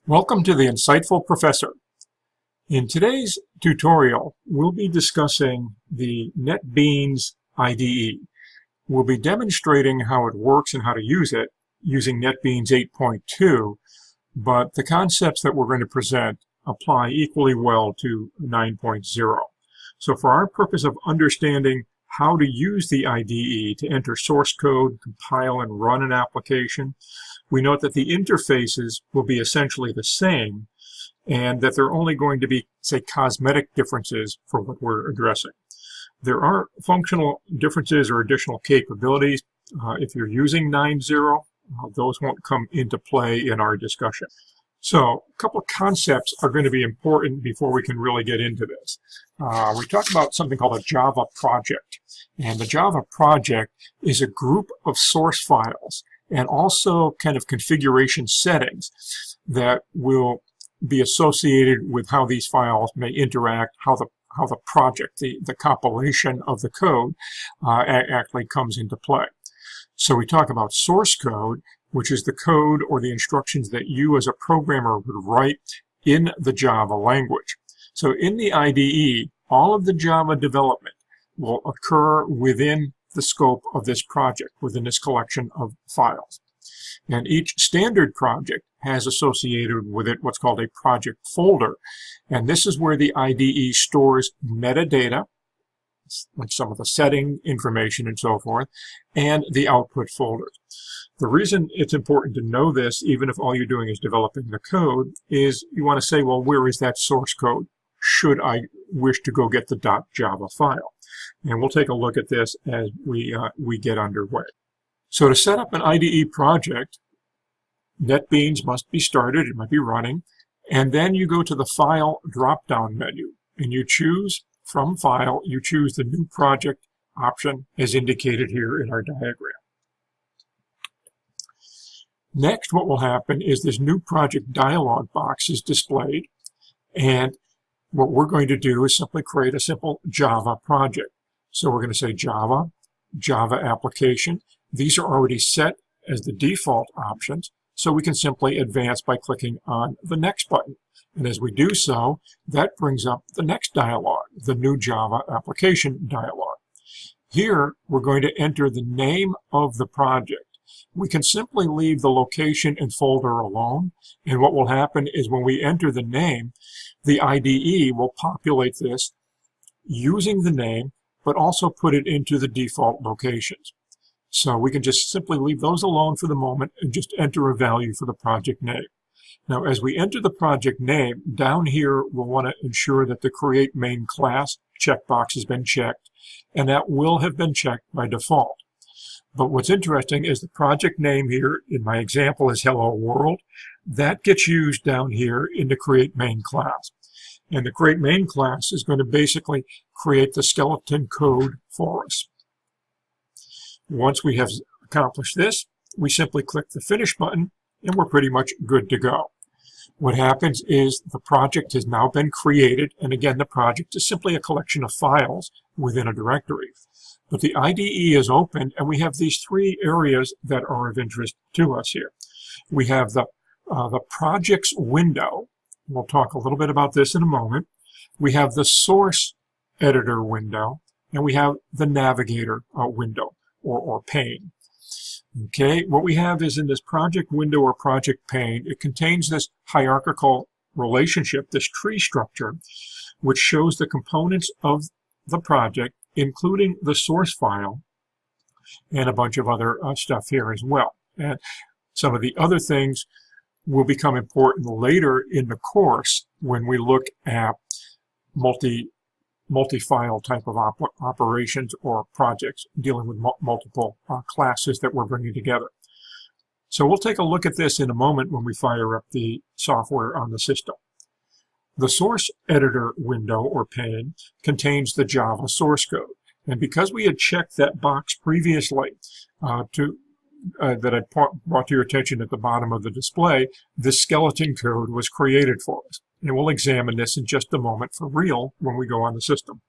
Welcome to the Insightful Professor. In today's tutorial, we'll be discussing the NetBeans IDE. We'll be demonstrating how it works and how to use it using NetBeans 8.2, but the concepts that we're going to present apply equally well to 9.0. So for our purpose of understanding how to use the IDE to enter source code, compile, and run an application, we note that the interfaces will be essentially the same and that there are only going to be, say, cosmetic differences for what we're addressing. There are functional differences or additional capabilities. If you're using 9.0, those won't come into play in our discussion. So a couple of concepts are going to be important before we can really get into this. We talked about something called a Java project. And the Java project is a group of source files and also kind of configuration settings that will be associated with how these files may interact, how the project, the compilation of the code actually comes into play. So we talk about source code, which is the code or the instructions that you as a programmer would write in the Java language. So in the IDE, all of the Java development will occur within the scope of this project, within this collection of files. And each standard project has associated with it what's called a project folder. And this is where the IDE stores metadata, like some of the setting information and so forth, and the output folders. The reason it's important to know this, even if all you're doing is developing the code, is you want to say, well, where is that source code should I wish to go get the .java file? And we'll take a look at this as we get underway. So to set up an IDE project, NetBeans must be started, it might be running, and then you go to the File drop-down menu, and you choose from File, you choose the New Project option as indicated here in our diagram. Next, what will happen is this New Project dialog box is displayed, and what we're going to do is simply create a simple Java project. So we're going to say Java, Java application. These are already set as the default options, so we can simply advance by clicking on the Next button. And as we do so, that brings up the next dialog, the New Java Application dialog. Here, we're going to enter the name of the project. We can simply leave the location and folder alone, and what will happen is when we enter the name, the IDE will populate this using the name, but also put it into the default locations. So we can just simply leave those alone for the moment and just enter a value for the project name. Now, as we enter the project name, down here we'll want to ensure that the Create Main Class checkbox has been checked, and that will have been checked by default. But what's interesting is the project name here, in my example, is Hello World. That gets used down here in the Create Main Class. And the Create Main Class is going to basically create the skeleton code for us. Once we have accomplished this, we simply click the Finish button, and we're pretty much good to go. What happens is the project has now been created, and again, the project is simply a collection of files within a directory. But the IDE is open, and we have these three areas that are of interest to us here. We have the projects window. We'll talk a little bit about this in a moment. We have the source editor window, and we have the navigator window or pane. Okay, what we have is in this project window or project pane, it contains this hierarchical relationship, this tree structure, which shows the components of the project, including the source file and a bunch of other stuff here as well. And some of the other things will become important later in the course when we look at multi-file type of operations or projects dealing with multiple classes that we're bringing together. So we'll take a look at this in a moment when we fire up the software on the system. The source editor window or pane contains the Java source code. And because we had checked that box previously that I brought to your attention at the bottom of the display, this skeleton code was created for us. And we'll examine this in just a moment for real when we go on the system.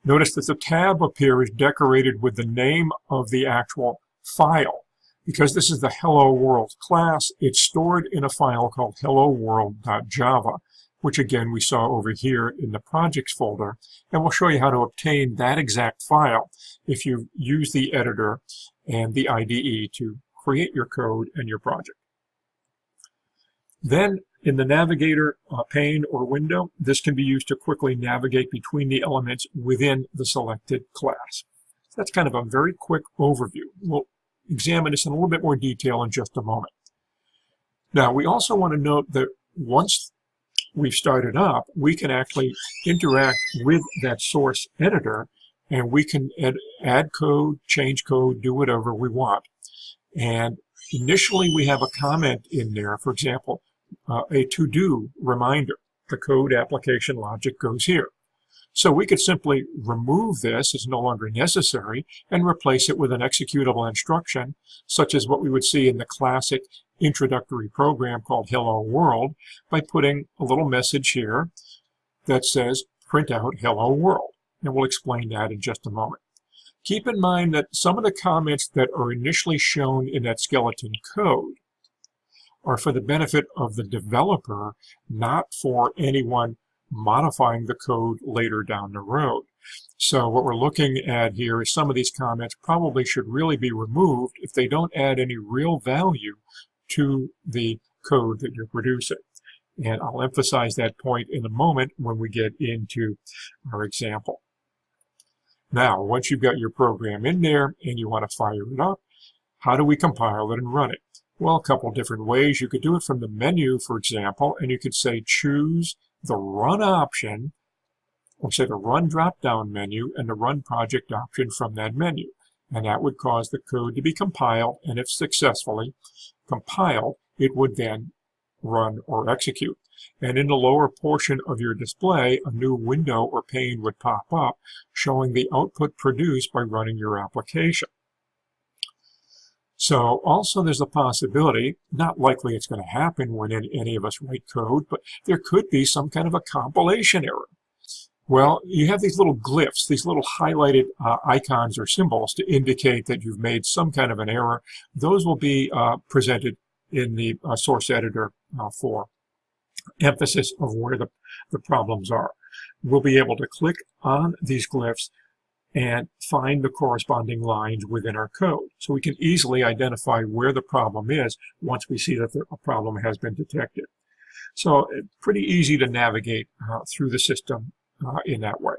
Notice that the tab up here is decorated with the name of the actual file. Because this is the Hello World class, it's stored in a file called helloworld.java, which again we saw over here in the projects folder, and we'll show you how to obtain that exact file if you use the editor and the IDE to create your code and your project. Then in the navigator pane or window, this can be used to quickly navigate between the elements within the selected class. That's kind of a very quick overview. We'll examine this in a little bit more detail in just a moment. Now, we also want to note that once we've started up, we can actually interact with that source editor, and we can add code, change code, do whatever we want. And initially, we have a comment in there, for example, a to-do reminder. The code application logic goes here. So we could simply remove this, it's no longer necessary, and replace it with an executable instruction, such as what we would see in the classic introductory program called Hello World, by putting a little message here that says, print out Hello World. And we'll explain that in just a moment. Keep in mind that some of the comments that are initially shown in that skeleton code are for the benefit of the developer, not for anyone modifying the code later down the road. So what we're looking at here is some of these comments probably should really be removed if they don't add any real value to the code that you're producing. And I'll emphasize that point in a moment when we get into our example. Now, once you've got your program in there and you want to fire it up, how do we compile it and run it? Well, a couple different ways. You could do it from the menu, for example, and you could say choose the run option, or say the run drop-down menu, and the run project option from that menu. And that would cause the code to be compiled, and if successfully compiled, it would then run or execute. And in the lower portion of your display, a new window or pane would pop up showing the output produced by running your application. So also there's a possibility, not likely it's going to happen when any of us write code, but there could be some kind of a compilation error. Well, you have these little glyphs, these little highlighted icons or symbols to indicate that you've made some kind of an error. Those will be presented in the source editor for emphasis of where the problems are. We'll be able to click on these glyphs and find the corresponding lines within our code. So we can easily identify where the problem is once we see that a problem has been detected. So it's pretty easy to navigate through the system in that way.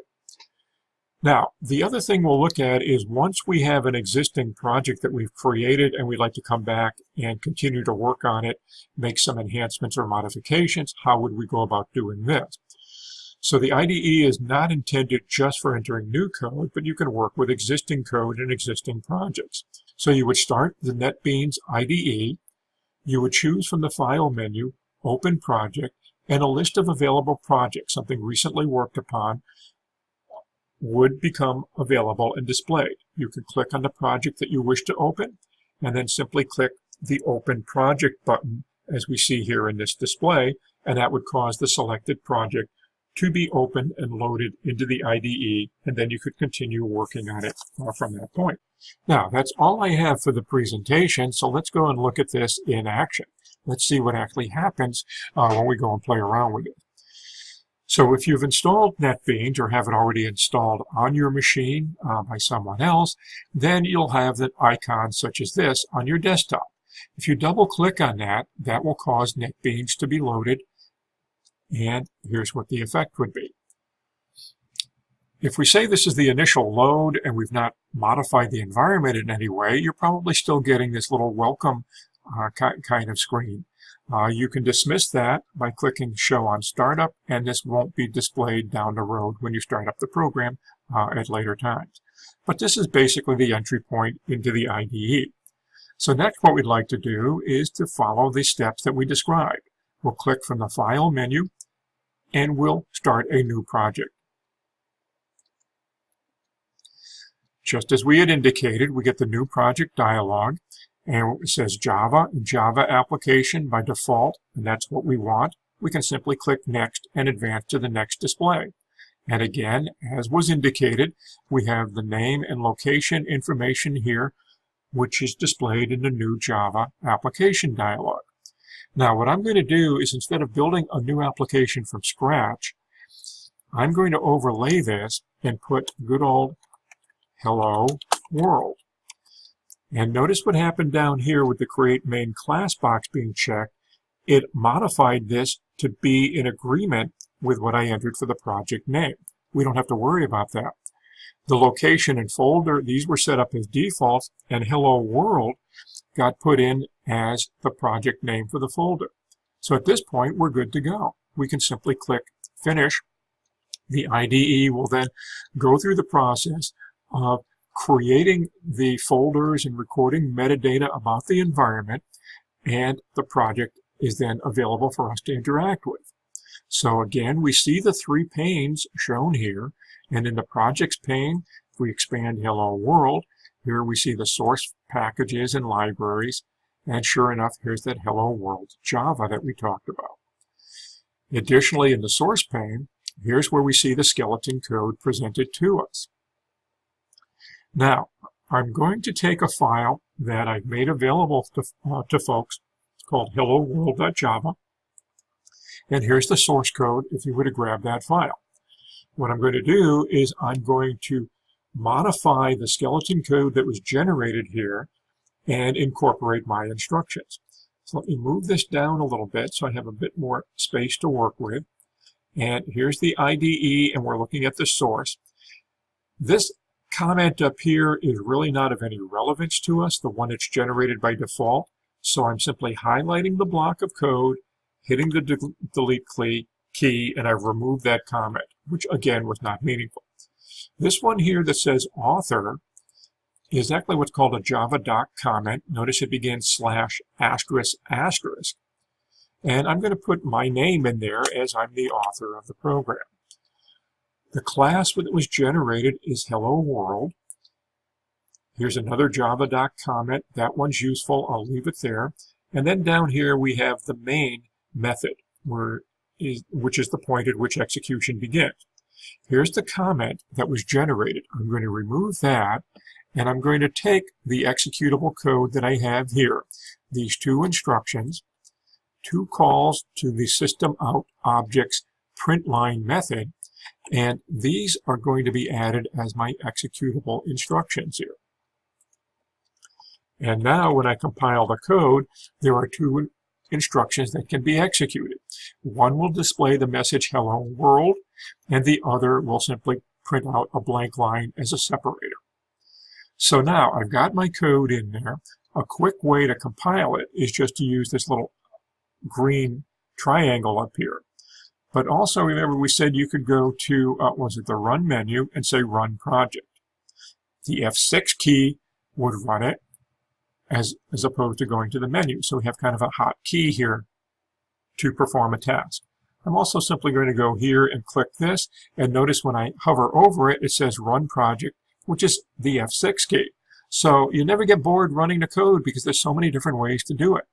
Now, the other thing we'll look at is once we have an existing project that we've created and we'd like to come back and continue to work on it, make some enhancements or modifications, how would we go about doing this? So the IDE is not intended just for entering new code, but you can work with existing code and existing projects. So you would start the NetBeans IDE, you would choose from the File menu, Open Project, and a list of available projects, something recently worked upon, would become available and displayed. You could click on the project that you wish to open, and then simply click the Open Project button, as we see here in this display, and that would cause the selected project to be opened and loaded into the IDE, and then you could continue working on it from that point. Now, that's all I have for the presentation, so let's go and look at this in action. Let's see what actually happens when we go and play around with it. So if you've installed NetBeans or have it already installed on your machine by someone else, then you'll have the icons such as this on your desktop. If you double click on that, that will cause NetBeans to be loaded, and here's what the effect would be. If we say this is the initial load and we've not modified the environment in any way, you're probably still getting this little welcome kind of screen. You can dismiss that by clicking Show on Startup, and this won't be displayed down the road when you start up the program at later times. But this is basically the entry point into the IDE. So next what we'd like to do is to follow the steps that we described. We'll click from the File menu, and we'll start a new project. Just as we had indicated, we get the New Project dialog, and it says Java and Java application by default, and that's what we want. We can simply click Next and advance to the next display. And again, as was indicated, we have the name and location information here which is displayed in the new Java application dialog. Now, what I'm going to do is, instead of building a new application from scratch, I'm going to overlay this and put good old hello world. And notice what happened down here with the create main class box being checked. It modified this to be in agreement with what I entered for the project name. We don't have to worry about that. The location and folder, these were set up as defaults, and hello world got put in as the project name for the folder. So at this point, we're good to go. We can simply click finish. The IDE will then go through the process of creating the folders and recording metadata about the environment, and the project is then available for us to interact with. So again, we see the three panes shown here, and in the projects pane, if we expand hello world, here we see the source packages and libraries, and sure enough, here's that hello world Java that we talked about. Additionally, in the source pane, here's where we see the skeleton code presented to us. Now, I'm going to take a file that I've made available to folks called helloworld.java, and here's the source code if you were to grab that file. What I'm going to do is I'm going to modify the skeleton code that was generated here and incorporate my instructions. So let me move this down a little bit so I have a bit more space to work with. And here's the IDE, and we're looking at the source. This comment up here is really not of any relevance to us, the one that's generated by default. So I'm simply highlighting the block of code, hitting the delete key, and I've removed that comment, which again was not meaningful. This one here that says author is actually what's called a Java doc comment. Notice it begins /**. And I'm going to put my name in there as I'm the author of the program. The class that was generated is hello world. Here's another Java doc comment. That one's useful. I'll leave it there. And then down here we have the main method, which is the point at which execution begins. Here's the comment that was generated. I'm going to remove that, and I'm going to take the executable code that I have here, these two instructions, two calls to the system out objects print line method, and these are going to be added as my executable instructions here. And now when I compile the code, there are two instructions that can be executed. One will display the message hello world, and the other will simply print out a blank line as a separator. So now I've got my code in there. A quick way to compile it is just to use this little green triangle up here. But also remember, we said you could go to, the run menu and say run project. The F6 key would run it as opposed to going to the menu. So we have kind of a hot key here to perform a task. I'm also simply going to go here and click this, and notice when I hover over it, it says run project, which is the F6 key. So you never get bored running the code because there's so many different ways to do it.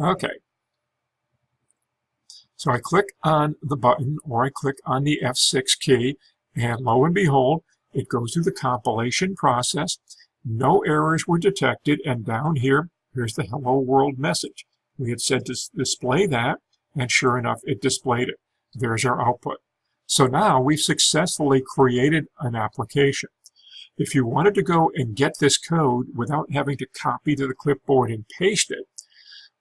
Okay. So I click on the button, or I click on the F6 key, and lo and behold, it goes through the compilation process. No errors were detected, and down here, here's the hello world message. We had said to display that, and sure enough, it displayed it. There's our output. So now we've successfully created an application. If you wanted to go and get this code without having to copy to the clipboard and paste it,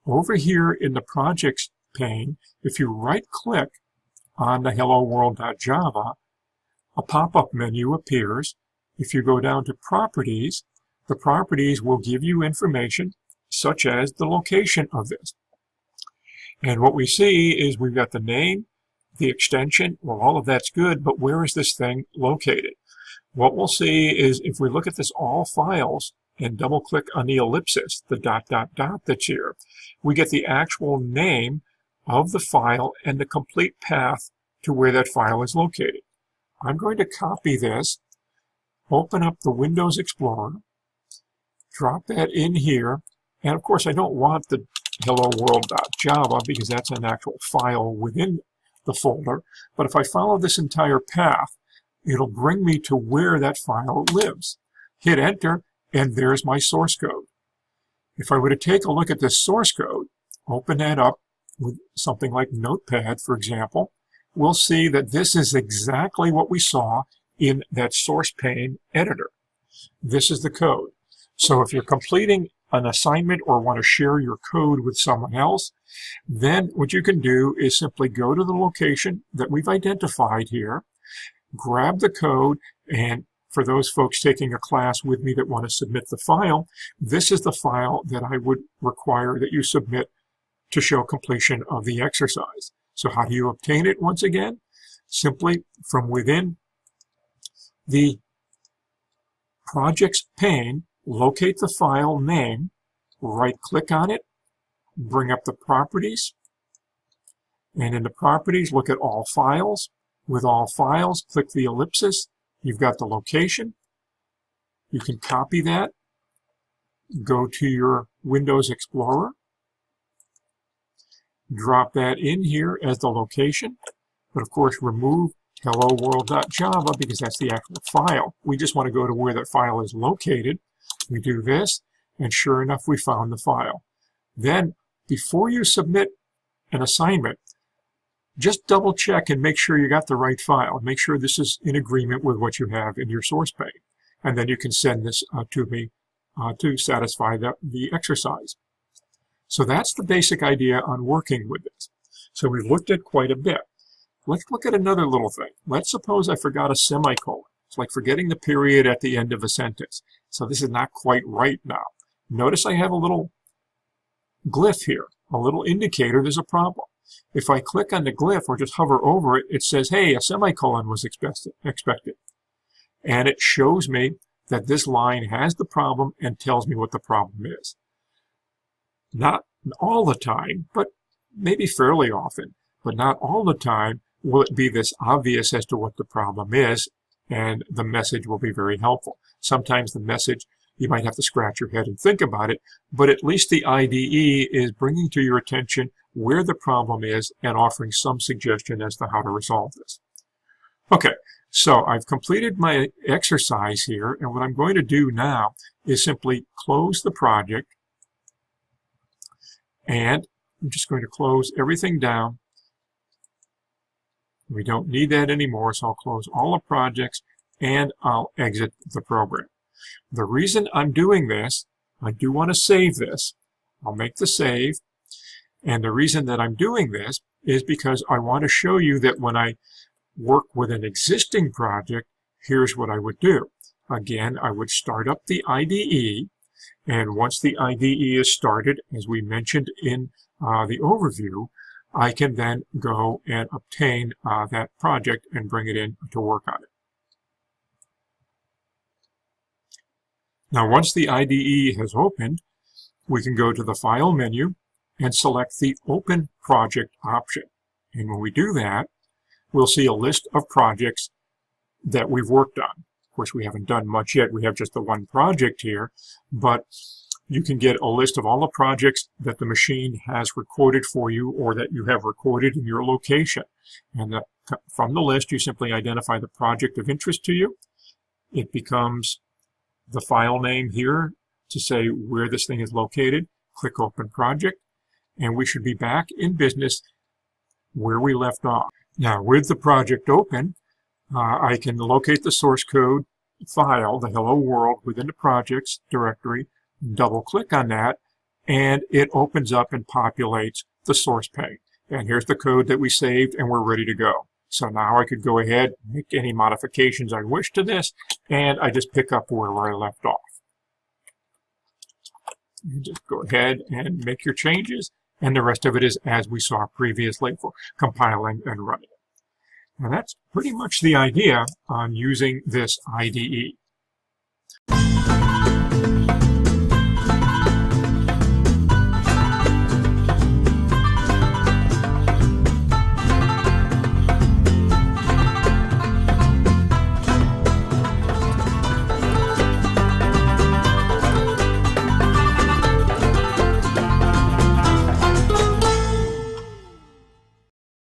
over here in the projects pane, if you right-click on the helloworld.java, a pop-up menu appears. If you go down to properties, the properties will give you information such as the location of this. And what we see is we've got the name, the extension. Well, all of that's good, but where is this thing located? What we'll see is if we look at this all files and double-click on the ellipsis, the ... that's here, we get the actual name of the file and the complete path to where that file is located. I'm going to copy this, open up the Windows Explorer, drop that in here, and of course I don't want the helloworld.java because that's an actual file within the folder, but if I follow this entire path, it'll bring me to where that file lives. Hit enter, and there's my source code. If I were to take a look at this source code, open that up with something like Notepad, for example, we'll see that this is exactly what we saw in that source pane editor. This is the code. So if you're completing an assignment or want to share your code with someone else, then what you can do is simply go to the location that we've identified here, grab the code, and for those folks taking a class with me that want to submit the file, this is the file that I would require that you submit to show completion of the exercise. So how do you obtain it once again? Simply from within the projects pane, locate the file name, right-click on it, bring up the properties, and in the properties, look at all files. With all files, click the ellipsis. You've got the location. You can copy that, go to your Windows Explorer, drop that in here as the location, but of course remove hello-world.java because that's the actual file. We just want to go to where that file is located. We do this, and sure enough, we found the file. Then, before you submit an assignment, just double check and make sure you got the right file. Make sure this is in agreement with what you have in your source pane. And then you can send this to me to satisfy the exercise. So that's the basic idea on working with this. So we've looked at quite a bit. Let's look at another little thing. Let's suppose I forgot a semicolon. It's like forgetting the period at the end of a sentence. So this is not quite right now. Notice I have a little glyph here, a little indicator there's a problem. If I click on the glyph or just hover over it, it says, hey, a semicolon was expected. And it shows me that this line has the problem and tells me what the problem is. Not all the time, but maybe fairly often, but not all the time will it be this obvious as to what the problem is, and the message will be very helpful. Sometimes the message, you might have to scratch your head and think about it, but at least the IDE is bringing to your attention where the problem is and offering some suggestion as to how to resolve this. Okay, so I've completed my exercise here, and what I'm going to do now is simply close the project, and I'm just going to close everything down. We don't need that anymore, so I'll close all the projects, and I'll exit the program. The reason I'm doing this, I do want to save this. I'll make the save. And the reason that I'm doing this is because I want to show you that when I work with an existing project, here's what I would do. Again, I would start up the IDE, and once the IDE is started, as we mentioned in the overview, I can then go and obtain that project and bring it in to work on it. Now, once the IDE has opened, we can go to the File menu and select the Open Project option. And when we do that, we'll see a list of projects that we've worked on. Of course, we haven't done much yet. We have just the one project here, but you can get a list of all the projects that the machine has recorded for you or that you have recorded in your location. And from the list, you simply identify the project of interest to you. It becomes the file name here to say where this thing is located. Click Open Project, and we should be back in business where we left off. Now, with the project open, I can locate the source code file, the Hello World, within the projects directory, double-click on that, and it opens up and populates the source pane. And here's the code that we saved, and we're ready to go. So now I could go ahead, make any modifications I wish to this, and I just pick up where I left off. You just go ahead and make your changes, and the rest of it is as we saw previously for compiling and running. And that's pretty much the idea on using this IDE.